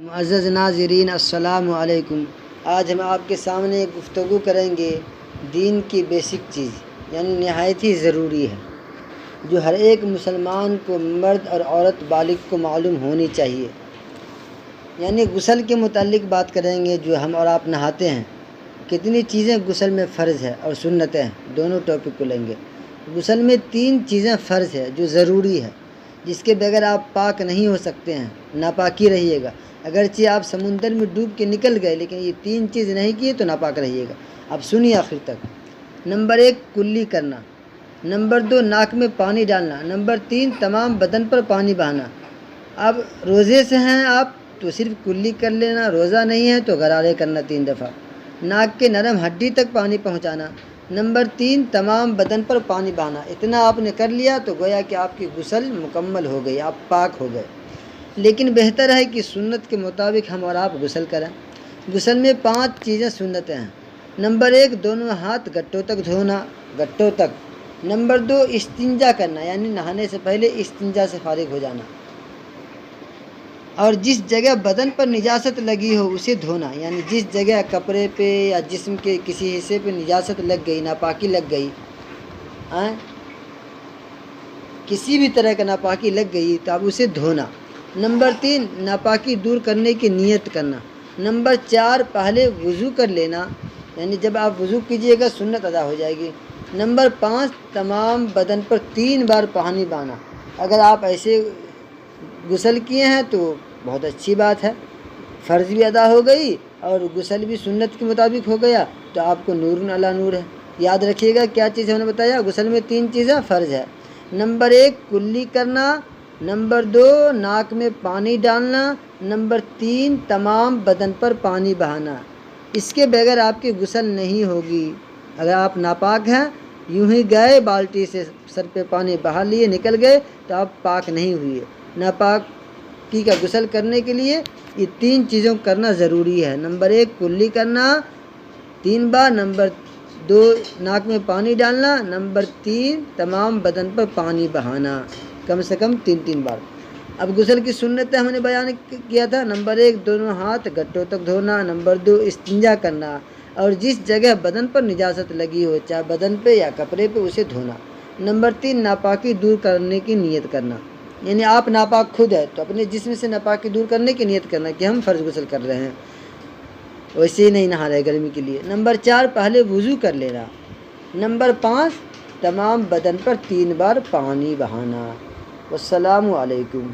معزز ناظرین السلام علیکم۔ آج ہم آپ کے سامنے گفتگو کریں گے دین کی بیسک چیز، یعنی نہایت ہی ضروری ہے، جو ہر ایک مسلمان کو، مرد اور عورت بالغ کو معلوم ہونی چاہیے۔ یعنی غسل کے متعلق بات کریں گے۔ جو ہم اور آپ نہاتے ہیں، کتنی چیزیں غسل میں فرض ہے اور سنتیں ہیں، دونوں ٹاپک کو لیں گے۔ غسل میں 3 چیزیں فرض ہے جو ضروری ہے، جس کے بغیر آپ پاک نہیں ہو سکتے ہیں، ناپاکی رہیے گا۔ اگرچہ آپ سمندر میں ڈوب کے نکل گئے، لیکن یہ 3 چیز نہیں کیے تو ناپاک رہیے گا۔ اب سنیے آخر تک۔ نمبر 1 کلی کرنا، نمبر 2 ناک میں پانی ڈالنا، نمبر 3 تمام بدن پر پانی بہانا۔ اب روزے سے ہیں آپ تو صرف کلی کر لینا، روزہ نہیں ہے تو غرارے کرنا 3 دفعہ، ناک کے نرم ہڈی تک پانی پہنچانا، نمبر 3 تمام بدن پر پانی بہانا۔ اتنا آپ نے کر لیا تو گویا کہ آپ کی غسل مکمل ہو گئی، آپ پاک ہو گئے۔ لیکن بہتر ہے کہ سنت کے مطابق ہم اور آپ غسل کریں۔ غسل میں 5 چیزیں سنتیں ہیں۔ نمبر 1 دونوں ہاتھ گٹوں تک دھونا، گٹوں تک۔ نمبر 2 استنجا کرنا، یعنی نہانے سے پہلے استنجا سے فارغ ہو جانا، اور جس جگہ بدن پر نجاست لگی ہو اسے دھونا، یعنی جس جگہ کپڑے پہ یا جسم کے کسی حصے پہ نجاست لگ گئی، ناپاکی لگ گئی، کسی بھی طرح کا ناپاکی لگ گئی تو اب اسے دھونا۔ نمبر 3 ناپاکی دور کرنے کی نیت کرنا۔ نمبر 4 پہلے وضو کر لینا، یعنی جب آپ وضو کیجئے گا سنت ادا ہو جائے گی۔ نمبر 5 تمام بدن پر 3 بار پانی بہانا۔ اگر آپ ایسے غسل کیے ہیں تو بہت اچھی بات ہے، فرض بھی ادا ہو گئی اور غسل بھی سنت کے مطابق ہو گیا، تو آپ کو نور علی نور ہے۔ یاد رکھیے گا کیا چیز ہم نے بتایا، غسل میں 3 چیزیں فرض ہے۔ نمبر 1 کلی کرنا، نمبر 2 ناک میں پانی ڈالنا، نمبر 3 تمام بدن پر پانی بہانا۔ اس کے بغیر آپ کی غسل نہیں ہوگی۔ اگر آپ ناپاک ہیں، یوں ہی گئے بالٹی سے سر پہ پانی بہا لیے نکل گئے تو آپ پاک نہیں ہوئے۔ ناپاکی کا غسل کرنے کے لیے یہ 3 چیزوں کرنا ضروری ہے۔ نمبر 1 کلی کرنا 3 بار، نمبر 2 ناک میں پانی ڈالنا، نمبر 3 تمام بدن پر پانی بہانا، کم سے کم 3 بار۔ اب غسل کی سنتیں ہم نے بیان کیا تھا۔ نمبر 1 دونوں ہاتھ گٹوں تک دھونا، نمبر 2 استنجا کرنا، اور جس جگہ بدن پر نجاست لگی ہو، چاہے بدن پہ یا کپڑے پہ، اسے دھونا۔ نمبر 3 ناپاکی دور کرنے کی نیت کرنا، یعنی آپ ناپاک خود ہے تو اپنے جسم سے ناپاکی دور کرنے کی نیت کرنا کہ ہم فرض غسل کر رہے ہیں، ویسے ہی نہیں نہا رہے گرمی کے لیے۔ نمبر 4 پہلے وضو کر لینا، نمبر 5 تمام بدن پر 3 بار پانی بہانا۔ والسلام علیکم۔